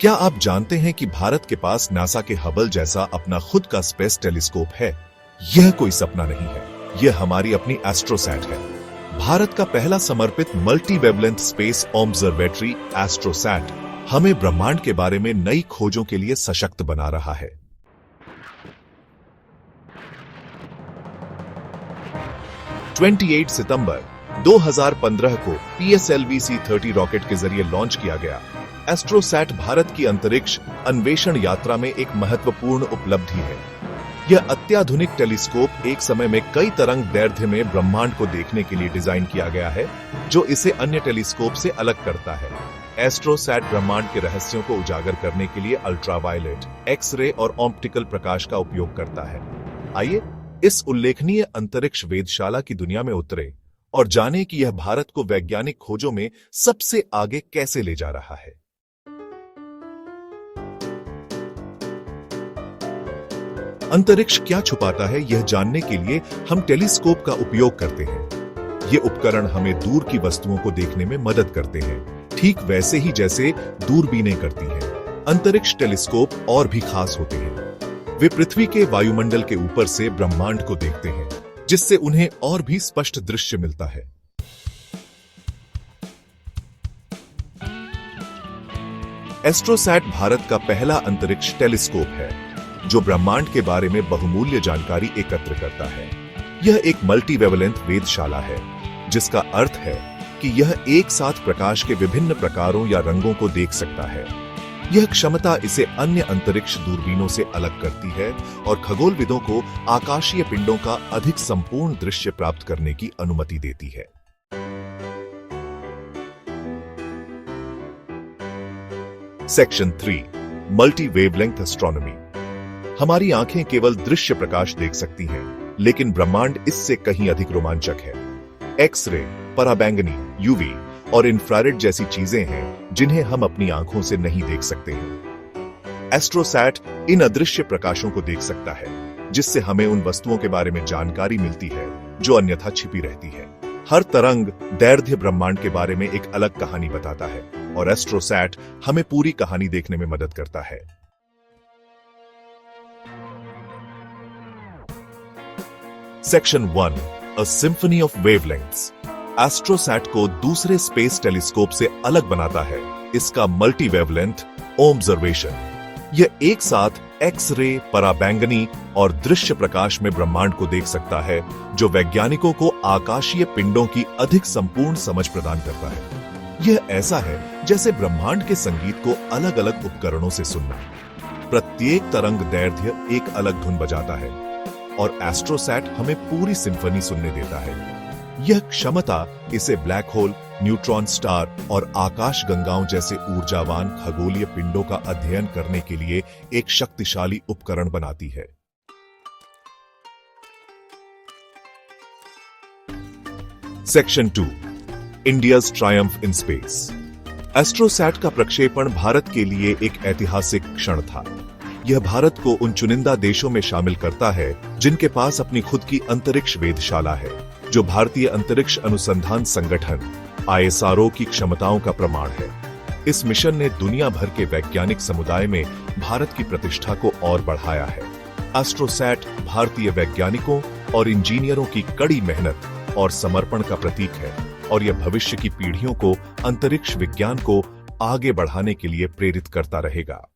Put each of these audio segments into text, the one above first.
क्या आप जानते हैं कि भारत के पास नासा के हबल जैसा अपना खुद का स्पेस टेलीस्कोप है? यह कोई सपना नहीं है, यह हमारी अपनी एस्ट्रोसैट है। भारत का पहला समर्पित multi wavelength space observatory AstroSat हमें ब्रह्मांड के बारे में नई खोजों के लिए सशक्त बना रहा है। 28 सितंबर 2015 को PSLV-C30 रॉकेट के जरिए लॉन्च किया गया एस्ट्रोसैट भारत की अंतरिक्ष अन्वेषण यात्रा में एक महत्वपूर्ण उपलब्धि है। यह अत्याधुनिक टेलीस्कोप एक समय में कई तरंग दैर्ध्य में ब्रह्मांड को देखने के लिए डिजाइन किया गया है, जो इसे अन्य टेलीस्कोप से अलग करता है। एस्ट्रोसैट ब्रह्मांड के रहस्यों को उजागर करने के लिए अल्ट्रावायलेट, एक्स-रे और ऑप्टिकल प्रकाश का उपयोग करता है। आइए इस उल्लेखनीय अंतरिक्ष वेधशाला की दुनिया में उतरे और जानें कि यह भारत को वैज्ञानिक खोजों में सबसे आगे कैसे ले जा रहा है। अंतरिक्ष क्या छुपाता है, यह जानने के लिए हम टेलीस्कोप का उपयोग करते हैं। ये उपकरण हमें दूर की वस्तुओं को देखने में मदद करते हैं, ठीक वैसे ही जैसे दूरबीनें करती हैं। अंतरिक्ष टेलीस्कोप और भी खास होते हैं। वे पृथ्वी के वायुमंडल के ऊपर से ब्रह्मांड को देखते हैं, जिससे उन्हें और भी स्पष्ट दृश्य मिलता है। एस्ट्रोसैट भारत का पहला अंतरिक्ष टेलीस्कोप है, जो ब्रह्मांड के बारे में बहुमूल्य जानकारी एकत्र करता है। यह एक मल्टी वेवलेंथ वेधशाला है, जिसका अर्थ है कि यह एक साथ प्रकाश के विभिन्न प्रकारों या रंगों को देख सकता है। यह क्षमता इसे अन्य अंतरिक्ष दूरबीनों से अलग करती है और खगोलविदों को आकाशीय पिंडों का अधिक संपूर्ण दृश्य प्राप्त करने की अनुमति देती है। Section 3 multi wavelength astronomy. हमारी आंखें केवल दृश्य प्रकाश देख सकती हैं, लेकिन ब्रह्मांड इससे कहीं अधिक रोमांचक है। एक्स-रे, पराबैंगनी, यूवी और इंफ्रारेड जैसी चीजें हैं जिन्हें हम अपनी आंखों से नहीं देख सकते हैं। एस्ट्रोसैट इन अदृश्य प्रकाशों को देख सकता है, जिससे हमें उन वस्तुओं के बारे में जानकारी मिलती है जो अन्यथा छिपी रहती है। हर तरंग दैर्ध्य ब्रह्मांड के बारे में एक अलग कहानी बताता है, और एस्ट्रोसैट हमें पूरी कहानी देखने में मदद करता है। Section 1 a symphony of wavelengths. AstroSat को दूसरे स्पेस टेलीस्कोप से अलग बनाता है इसका मल्टी वेवलेंथ ऑब्जर्वेशन। यह एक साथ एक्स-रे, पराबैंगनी और दृश्य प्रकाश में ब्रह्मांड को देख सकता है, जो वैज्ञानिकों को आकाशीय पिंडों की अधिक संपूर्ण समझ प्रदान करता है। यह ऐसा है जैसे ब्रह्मांड के संगीत को अलग अलग उपकरणों से सुनना। प्रत्येक तरंग दैर्ध्य एक अलग धुन बजाता है, और एस्ट्रोसैट हमें पूरी सिम्फनी सुनने देता है। यह क्षमता इसे ब्लैक होल, न्यूट्रॉन स्टार और आकाश गंगाओं जैसे ऊर्जावान खगोलीय पिंडों का अध्ययन करने के लिए एक शक्तिशाली उपकरण बनाती है। Section 2 India's Triumph in space. AstroSat का प्रक्षेपण भारत के लिए एक ऐतिहासिक क्षण था। यह भारत को उन चुनिंदा देशों में शामिल करता है जिनके पास अपनी खुद की अंतरिक्ष वेधशाला है, जो भारतीय अंतरिक्ष अनुसंधान संगठन ISRO की क्षमताओं का प्रमाण है। इस मिशन ने दुनिया भर के वैज्ञानिक समुदाय में भारत की प्रतिष्ठा को और बढ़ाया है। एस्ट्रोसैट भारतीय वैज्ञानिकों और इंजीनियरों की कड़ी मेहनत और समर्पण का प्रतीक है, और यह भविष्य की पीढ़ियों को अंतरिक्ष विज्ञान को आगे बढ़ाने के लिए प्रेरित करता रहेगा।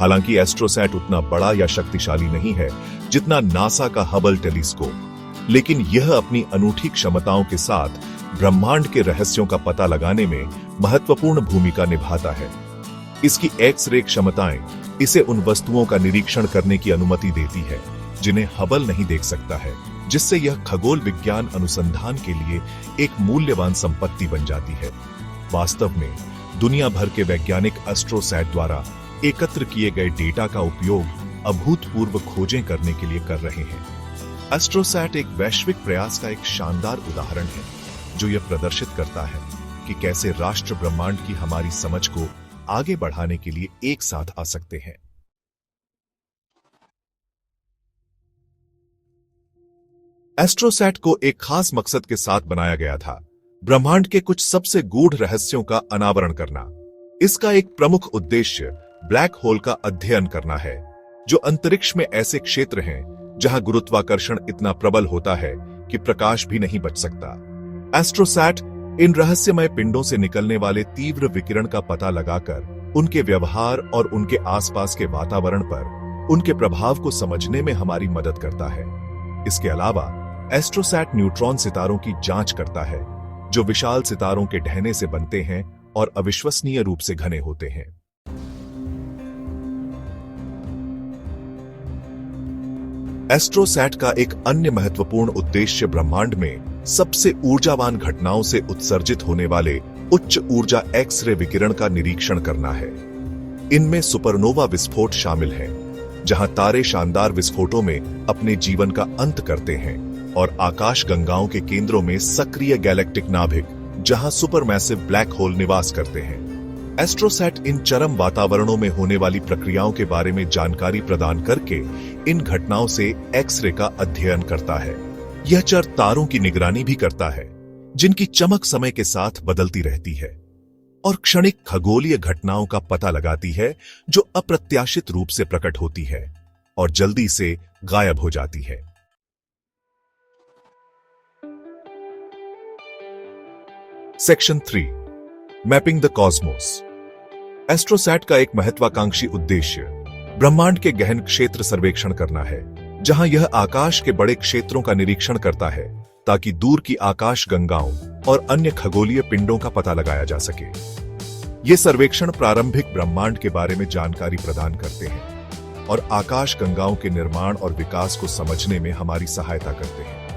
हालांकि एस्ट्रोसैट उतना बड़ा या शक्तिशाली नहीं है जितना नासा का हबल टेलीस्कोप, लेकिन यह अपनी अनूठी क्षमताओं के साथ ब्रह्मांड के रहस्यों का पता लगाने में महत्वपूर्ण भूमिका निभाता है। इसकी एक्स-रे क्षमताएं इसे उन वस्तुओं का निरीक्षण करने की अनुमति देती है जिन्हें हबल नहीं देख सकता है, जिससे यह खगोल विज्ञान अनुसंधान के लिए एक मूल्यवान संपत्ति बन जाती है। वास्तव में दुनिया भर के वैज्ञानिक एस्ट्रोसैट द्वारा एकत्र किए गए डेटा का उपयोग अभूतपूर्व खोजें करने के लिए कर रहे हैं। एस्ट्रोसैट एक वैश्विक प्रयास का एक शानदार उदाहरण है, जो यह प्रदर्शित करता है कि कैसे राष्ट्र ब्रह्मांड की हमारी समझ को आगे बढ़ाने के लिए एक साथ आ सकते हैं। एस्ट्रोसैट को एक खास मकसद के साथ बनाया गया था, ब्रह्मांड के कुछ सबसे गूढ़ रहस्यों का अनावरण करना। इसका एक प्रमुख उद्देश्य ब्लैक होल का अध्ययन करना है, जो अंतरिक्ष में ऐसे क्षेत्र हैं जहां गुरुत्वाकर्षण इतना प्रबल होता है कि प्रकाश भी नहीं बच सकता। एस्ट्रोसैट इन रहस्यमय पिंडों से निकलने वाले तीव्र विकिरण का पता लगाकर उनके व्यवहार और उनके आसपास के वातावरण पर उनके प्रभाव को समझने में हमारी मदद करता है। इसके अलावा एस्ट्रोसैट न्यूट्रॉन सितारों की जांच करता है, जो विशाल सितारों के ढहने से बनते हैं और अविश्वसनीय रूप से घने होते हैं। एस्ट्रोसैट का एक अन्य महत्वपूर्ण उद्देश्य ब्रह्मांड में सबसे ऊर्जावान घटनाओं से उत्सर्जित होने वाले उच्च ऊर्जा एक्स-रे विकिरण का निरीक्षण करना है। इनमें सुपरनोवा विस्फोट शामिल हैं, जहां तारे शानदार विस्फोटों में अपने जीवन का अंत करते हैं, और आकाश गंगाओं के केंद्रों में सक्रिय गैलेक्टिक नाभिक, जहां सुपरमैसिव ब्लैक होल निवास करते हैं। एस्ट्रोसैट इन चरम वातावरणों में होने वाली प्रक्रियाओं के बारे में जानकारी प्रदान करके इन घटनाओं से एक्स-रे का अध्ययन करता है। यह चर तारों की निगरानी भी करता है, जिनकी चमक समय के साथ बदलती रहती है, और क्षणिक खगोलीय घटनाओं का पता लगाती है जो अप्रत्याशित रूप से प्रकट होती है और जल्दी से गायब हो जाती है। Section 3, mapping the Cosmos. AstroSat का एक महत्वाकांक्षी उद्देश्य ब्रह्मांड के गहन क्षेत्र सर्वेक्षण करना है, जहां यह आकाश के बड़े क्षेत्रों का निरीक्षण करता है ताकि दूर की आकाश गंगाओं और अन्य खगोलीय पिंडों का पता लगाया जा सके। ये सर्वेक्षण प्रारंभिक ब्रह्मांड के बारे में जानकारी प्रदान करते हैं और आकाश गंगाओं के निर्माण और विकास को समझने में हमारी सहायता करते हैं।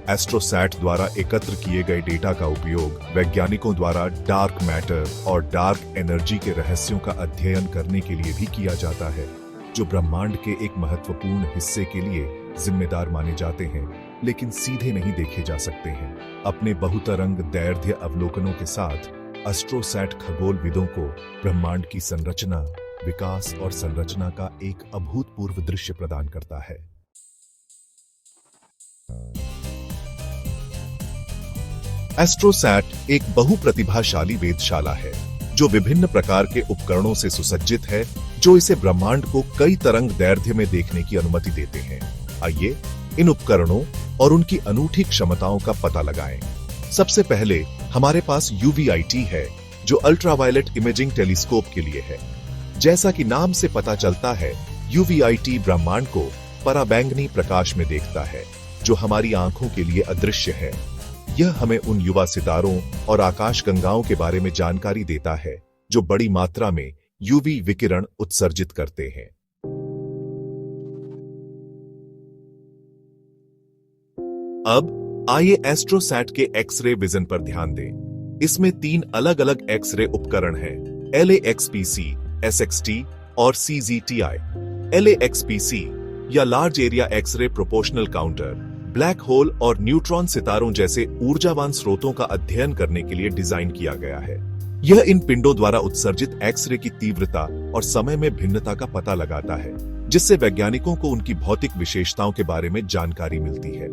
एस्ट्रोसैट द्वारा एकत्र किए गए डेटा का उपयोग वैज्ञानिकों द्वारा डार्क मैटर और डार्क एनर्जी के रहस्यों का अध्ययन करने के लिए भी किया जाता है, जो ब्रह्मांड के एक महत्वपूर्ण हिस्से के लिए जिम्मेदार माने जाते हैं, लेकिन सीधे नहीं देखे जा सकते हैं। अपने बहुतरंग दैर्ध्य अवलोकनों के साथ एस्ट्रोसैट खगोलविदों को ब्रह्मांड की संरचना, विकास और संरचना का एक अभूतपूर्व दृश्य प्रदान करता है। एस्ट्रोसैट एक बहुप्रतिभाशाली वेधशाला है, जो विभिन्न प्रकार के उपकरणों से सुसज्जित है, जो इसे ब्रह्मांड को कई तरंग दैर्ध्य में देखने की अनुमति देते हैं। आइए इन उपकरणों और उनकी अनूठी क्षमताओं का पता लगाएं। सबसे पहले हमारे पास UVIT है, जो अल्ट्रावायलेट इमेजिंग टेलीस्कोप के लिए है। जैसा कि नाम से पता चलता है, UVIT ब्रह्मांड को पराबैंगनी प्रकाश में देखता है, जो हमारी आंखों के लिए अदृश्य है। यह हमें उन युवा सितारों और आकाश गंगाओं के बारे में जानकारी देता है जो बड़ी मात्रा में यूवी विकिरण उत्सर्जित करते हैं। अब आइए एस्ट्रोसैट के एक्स-रे विजन पर ध्यान दें। इसमें 3 अलग-अलग एक्स-रे उपकरण हैं: LAXPC, SXT और CZTI। LAXPC या large area x-ray proportional counter black hole और न्यूट्रॉन सितारों जैसे ऊर्जावान स्रोतों का अध्ययन करने के लिए डिजाइन किया गया है। यह इन पिंडों द्वारा उत्सर्जित एक्स-रे की तीव्रता और समय में भिन्नता का पता लगाता है, जिससे वैज्ञानिकों को उनकी भौतिक विशेषताओं के बारे में जानकारी मिलती है।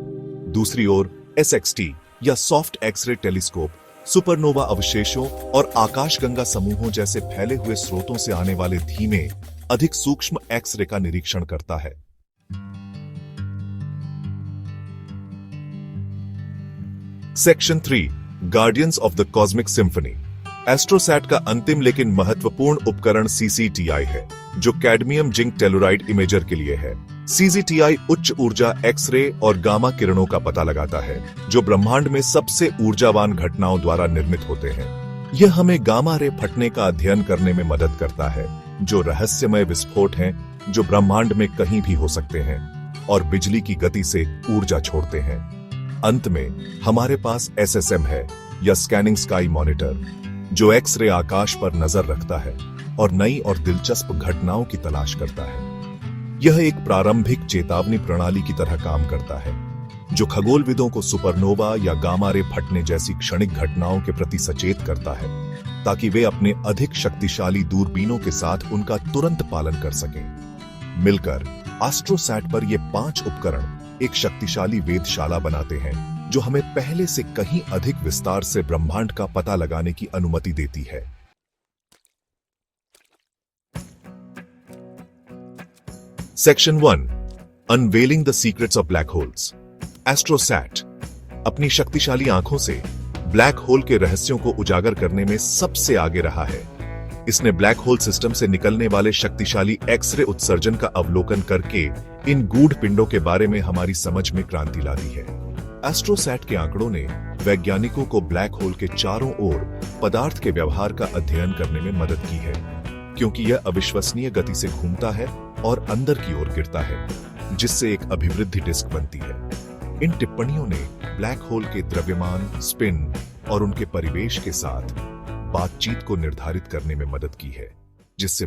दूसरी ओर SXT या सॉफ्ट एक्स-रे टेलीस्कोप सुपरनोवा अवशेषों और आकाशगंगा समूहों जैसे फैले हुए स्रोतों से आने वाले धीमे, अधिक सूक्ष्म एक्स-रे का निरीक्षण करता है। Section 3, guardians of the cosmic symphony. AstroSat का अंतिम लेकिन महत्वपूर्ण उपकरण CCTI है, जो कैडमियम जिंक टेलुराइड इमेजर के लिए है। CCTI उच्च ऊर्जा एक्स-रे और गामा किरणों का पता लगाता है, जो ब्रह्मांड में सबसे ऊर्जावान घटनाओं द्वारा निर्मित होते हैं। यह हमें गामा रे फटने का अध्ययन करने में मदद करता है, जो रहस्यमय विस्फोट हैं जो ब्रह्मांड में कहीं भी हो सकते हैं और बिजली की गति से ऊर्जा छोड़ते हैं। अंत में हमारे पास SSM है, या स्कैनिंग स्काई मॉनिटर, जो एक्स-रे आकाश पर नजर रखता है और नई और दिलचस्प घटनाओं की तलाश करता है। यह एक प्रारंभिक चेतावनी प्रणाली की तरह काम करता है, जो खगोलविदों को सुपरनोवा या गामा रे फटने जैसी क्षणिक घटनाओं के प्रति सचेत करता है, ताकि वे अपने अधिक शक्तिशाली दूरबीनों के साथ उनका तुरंत पालन कर सकें। मिलकर एस्ट्रोसैट पर ये 5 उपकरण एक शक्तिशाली वेधशाला बनाते हैं जो हमें पहले से कहीं अधिक विस्तार से ब्रह्मांड का पता लगाने की अनुमति देती है। Section 1, unveiling the secrets of black holes. AstroSat अपनी शक्तिशाली आंखों से ब्लैक होल के रहस्यों को उजागर करने में सबसे आगे रहा है। इसने ब्लैक होल सिस्टम से निकलने वाले शक्तिशाली एक्स-रे उत्सर्जन का अवलोकन करके इन गूढ़ पिंडों के बारे में हमारी समझ में क्रांति ला दी है। एस्ट्रोसैट के आंकड़ों ने वैज्ञानिकों को ब्लैक होल के चारों ओर पदार्थ के व्यवहार का अध्ययन करने में मदद की है, क्योंकि यह अविश्वसनीय गति से घूमता है और अंदर की ओर गिरता है, जिससे एक अभिवृद्धि डिस्क बनती है। इन टिप्पणियों ने ब्लैक होल के द्रव्यमान, स्पिन और उनके परिवेश के साथ बातचीत को निर्धारित करने में मदद की है, जिससे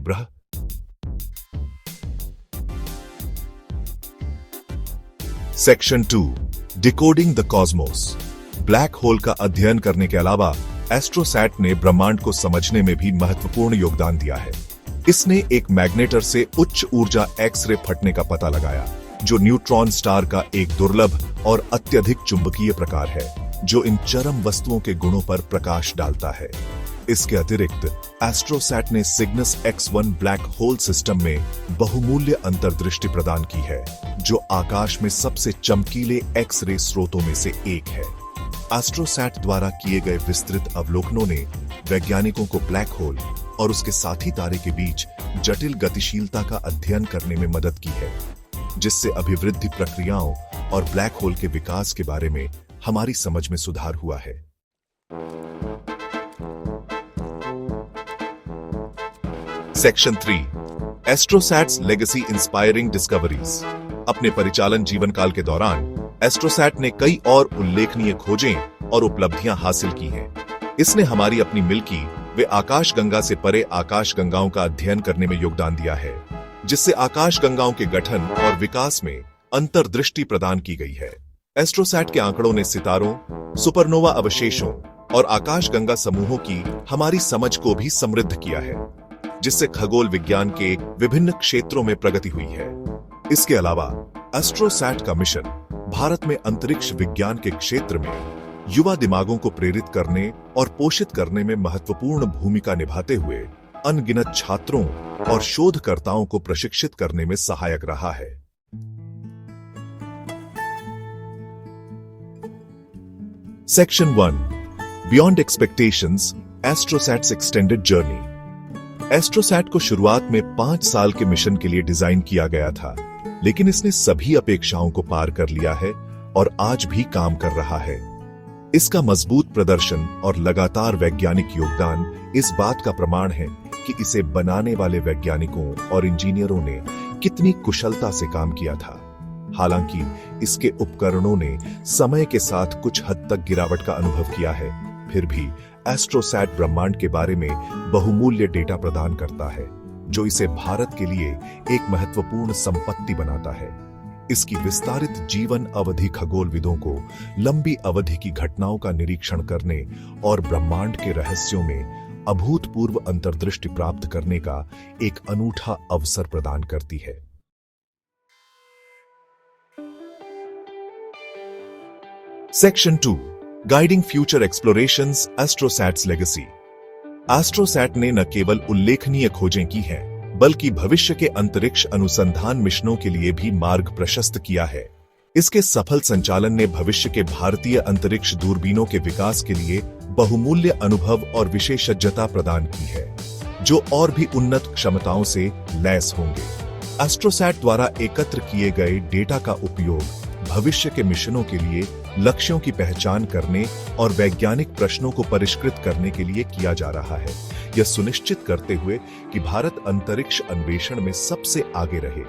section 2, decoding the Cosmos. Black hole का अध्ययन करने के अलावा एस्ट्रोसैट ने ब्रह्मांड को समझने में भी महत्वपूर्ण योगदान दिया है। इसने एक मैग्नेटर से उच्च ऊर्जा एक्स-रे फटने का पता लगाया, जो न्यूट्रॉन स्टार का एक दुर्लभ और अत्यधिक चुंबकीय प्रकार है, जो इन चरम वस्तुओं के गुणों पर प्रकाश डालता है। इसके अतिरिक्त एस्ट्रोसैट ने Cygnus X1 black hole system में बहुमूल्य अंतर्दृष्टि प्रदान की है, जो आकाश में सबसे चमकीले एक्स-रे स्रोतों में से एक है। एस्ट्रोसैट द्वारा किए गए विस्तृत अवलोकनों ने वैज्ञानिकों को ब्लैक होल और उसके साथी तारे के बीच जटिल गतिशीलता का अध्ययन करने में मदद की है, जिससे अभिवृद्धि प्रक्रियाओं और ब्लैक होल के विकास के बारे में हमारी समझ में सुधार हुआ है। Section 3, AstroSat's legacy inspiring discoveries. अपने परिचालन जीवन काल के दौरान एस्ट्रोसैट ने कई और उल्लेखनीय खोजें और उपलब्धियां हासिल की हैं। इसने हमारी अपनी मिल्की व आकाशगंगा से परे आकाशगंगाओं का अध्ययन करने में योगदान दिया है, जिससे आकाशगंगाओं के गठन और विकास में अंतर्दृष्टि प्रदान की गई है। एस्ट्रोसैट के आंकड़ों ने सितारों, सुपरनोवा अवशेषों और आकाशगंगा समूहों की हमारी समझ को भी समृद्ध किया है, जिससे खगोल विज्ञान के विभिन्न क्षेत्रों में प्रगति हुई है। इसके अलावा एस्ट्रोसैट का मिशन भारत में अंतरिक्ष विज्ञान के क्षेत्र में युवा दिमागों को प्रेरित करने और पोषित करने में महत्वपूर्ण भूमिका निभाते हुए अनगिनत छात्रों और शोधकर्ताओं को प्रशिक्षित करने में सहायक रहा है। Section 1, beyond expectations, AstroSat's extended journey. AstroSat को शुरुआत में 5 साल के मिशन के लिए डिजाइन किया गया था, लेकिन इसने सभी अपेक्षाओं को पार कर लिया है और आज भी काम कर रहा है। इसका मजबूत प्रदर्शन और लगातार वैज्ञानिक योगदान इस बात का प्रमाण है कि इसे बनाने वाले वैज्ञानिकों और इंजीनियरों ने कितनी कुशलता से काम किया था। हालांकि इसके उपकरणों ने समय के साथ कुछ हद तक गिरावट का अनुभव किया है, फिर भी एस्ट्रोसैट ब्रह्मांड के बारे में बहुमूल्य डेटा प्रदान करता है, जो इसे भारत के लिए एक महत्वपूर्ण संपत्ति बनाता है। इसकी विस्तारित जीवन अवधि खगोलविदों को लंबी अवधि की घटनाओं का निरीक्षण करने और ब्रह्मांड के रहस्यों में अभूतपूर्व अंतर्दृष्टि प्राप्त करने का एक अनूठा अवसर प्रदान करती है। Section 2, guiding future explorations, AstroSat's legacy. AstroSat ने न केवल उल्लेखनीय खोजें की हैं, बल्कि भविष्य के अंतरिक्ष अनुसंधान मिशनों के लिए भी मार्ग प्रशस्त किया है। इसके सफल संचालन ने भविष्य के भारतीय अंतरिक्ष दूरबीनों के विकास के लिए बहुमूल्य अनुभव और विशेषज्ञता प्रदान की है, जो और भी उन्नत क्षमताओं से लैस होंगे। एस्ट्रोसैट द्वारा एकत्र किए गए डेटा का उपयोग भविष्य के मिशनों के लिए लक्ष्यों की पहचान करने और वैज्ञानिक प्रश्नों को परिष्कृत करने के लिए किया जा रहा है, यह सुनिश्चित करते हुए कि भारत अंतरिक्ष अन्वेषण में सबसे आगे रहे।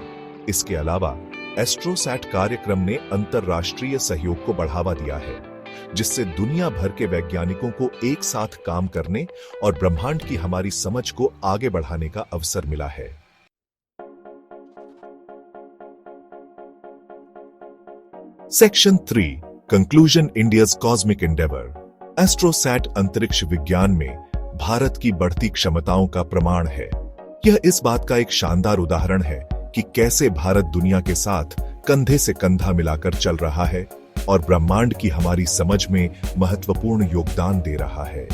इसके अलावा एस्ट्रोसैट कार्यक्रम ने अंतरराष्ट्रीय सहयोग को बढ़ावा दिया है, जिससे दुनिया भर के वैज्ञानिकों को एक साथ काम करने और ब्रह्मांड की हमारी समझ को आगे बढ़ाने का अवसर मिला है। Section 3, conclusion, India's cosmic Endeavour. AstroSat अंतरिक्ष विज्ञान में भारत की बढ़ती क्षमताओं का प्रमाण है। यह इस बात का एक शानदार उदाहरण है कि कैसे भारत दुनिया के साथ कंधे से कंधा मिलाकर चल रहा है और ब्रह्मांड की हमारी समझ में महत्वपूर्ण योगदान दे रहा है।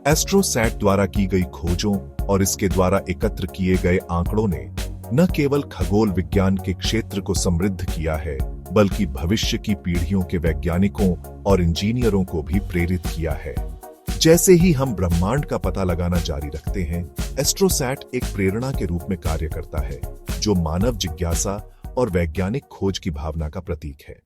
एस्ट्रोसैट द्वारा की गई खोजों और इसके द्वारा एकत्र किए गए आंकड़ों ने न केवल खगोल विज्ञान के क्षेत्र को समृद्ध किया है, बल्कि भविष्य की पीढ़ियों के वैज्ञानिकों और इंजीनियरों को भी प्रेरित किया है। जैसे ही हम ब्रह्मांड का पता लगाना जारी रखते हैं, एस्ट्रोसैट एक प्रेरणा के रूप में कार्य करता है, जो मानव जिज्ञासा और वैज्ञानिक खोज की भावना का प्रतीक है।